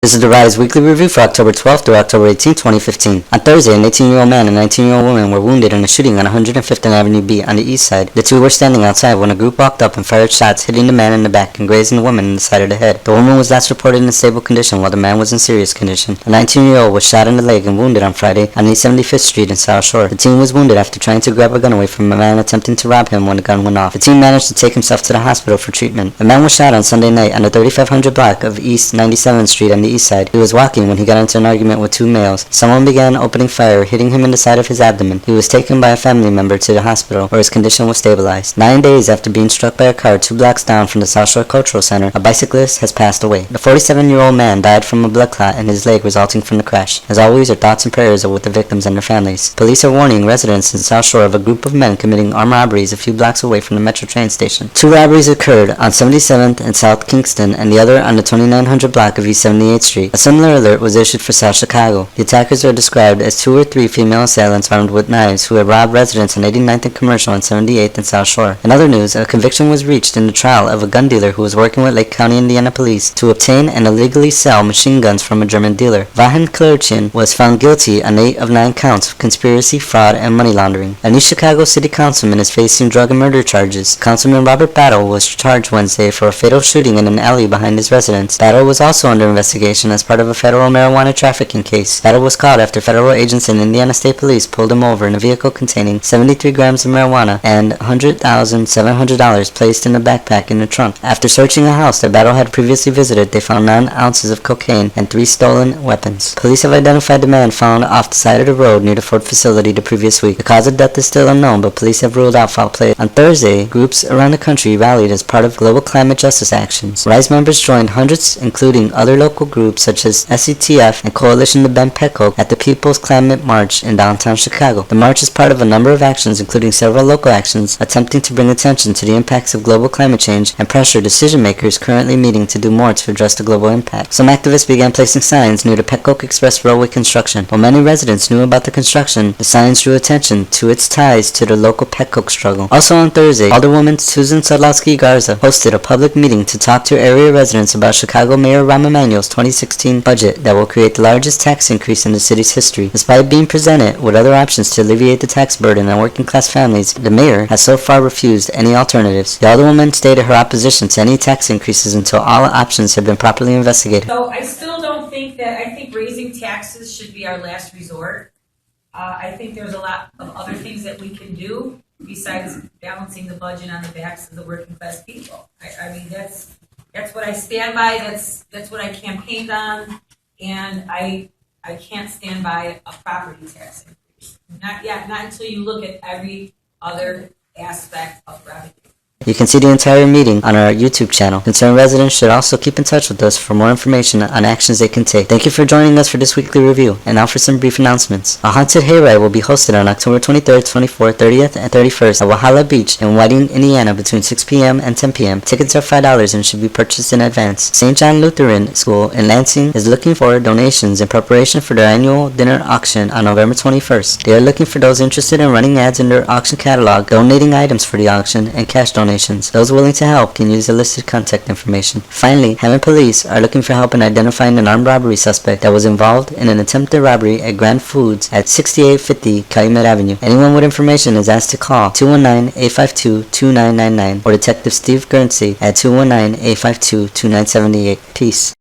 This is the R.I.S.E Weekly Review for October 12th through October 18th, 2015. On Thursday, an 18-year-old man and a 19-year-old woman were wounded in a shooting on 105th Avenue B on the east side. The two were standing outside when a group walked up and fired shots, hitting the man in the back and grazing the woman in the side of the head. The woman was last reported in stable condition while the man was in serious condition. The 19-year-old was shot in the leg and wounded on Friday on East 75th Street in South Shore. The teen was wounded after trying to grab a gun away from a man attempting to rob him when the gun went off. The teen managed to take himself to the hospital for treatment. The man was shot on Sunday night on the 3500 block of East 97th Street on the east side. He was walking when he got into an argument with two males. Someone began opening fire, hitting him in the side of his abdomen. He was taken by a family member to the hospital, where his condition was stabilized. 9 days after being struck by a car 2 blocks down from the South Shore Cultural Center, a bicyclist has passed away. The 47-year-old man died from a blood clot in his leg resulting from the crash. As always, our thoughts and prayers are with the victims and their families. Police are warning residents in South Shore of a group of men committing armed robberies a few blocks away from the Metro train station. 2 robberies occurred on 77th and South Kingston, and the other on the 2900 block of East 78th Street. A similar alert was issued for South Chicago. The attackers are described as 2 or 3 female assailants armed with knives who had robbed residents on 89th and Commercial and 78th and South Shore. In other news, a conviction was reached in the trial of a gun dealer who was working with Lake County, Indiana police to obtain and illegally sell machine guns from a German dealer. Vahan Klerchin was found guilty on 8 of 9 counts of conspiracy, fraud, and money laundering. A new Chicago city councilman is facing drug and murder charges. Councilman Robert Battle was charged Wednesday for a fatal shooting in an alley behind his residence. Battle was also under investigation as part of a federal marijuana trafficking case. Battle was caught after federal agents and Indiana State Police pulled him over in a vehicle containing 73 grams of marijuana and $100,700 placed in a backpack in the trunk. After searching a house that Battle had previously visited, they found 9 ounces of cocaine and 3 stolen weapons. Police have identified the man found off the side of the road near the Ford facility the previous week. The cause of death is still unknown, but police have ruled out foul play. On Thursday, groups around the country rallied as part of global climate justice actions. R.I.S.E members joined hundreds, including other local groups such as SETF and Coalition to Bend Petcoke, at the People's Climate March in downtown Chicago. The march is part of a number of actions, including several local actions attempting to bring attention to the impacts of global climate change and pressure decision makers currently meeting to do more to address the global impact. Some activists began placing signs near the Petcoke Express Railway construction. While many residents knew about the construction, the signs drew attention to its ties to the local Petcoke struggle. Also on Thursday, Alderwoman Susan Sadlowski Garza hosted a public meeting to talk to area residents about Chicago Mayor Rahm Emanuel's 2016 budget that will create the largest tax increase in the city's history. Despite being presented with other options to alleviate the tax burden on working-class families, the mayor has so far refused any alternatives. The alderwoman stated her opposition to any tax increases until all options have been properly investigated. So I still don't think that, I think raising taxes should be our last resort. I think there's a lot of other things that we can do besides balancing the budget on the backs of the working-class people. I mean, that's what I stand by, that's what I campaigned on, and I can't stand by a property tax increase. Not yet, not until you look at every other aspect of revenue. You can see the entire meeting on our YouTube channel. Concerned residents should also keep in touch with us for more information on actions they can take. Thank you for joining us for this weekly review. And now for some brief announcements. A haunted hayride will be hosted on October 23rd, 24th, 30th, and 31st at Walhalla Beach in Whiting, Indiana between 6 p.m. and 10 p.m. Tickets are $5 and should be purchased in advance. St. John Lutheran School in Lansing is looking for donations in preparation for their annual dinner auction on November 21st. They are looking for those interested in running ads in their auction catalog, donating items for the auction, and cash donations. Those willing to help can use the listed contact information. Finally, Hammond Police are looking for help in identifying an armed robbery suspect that was involved in an attempted robbery at Grand Foods at 6850 Calumet Avenue. Anyone with information is asked to call 219-852-2999 or Detective Steve Guernsey at 219-852-2978. Peace.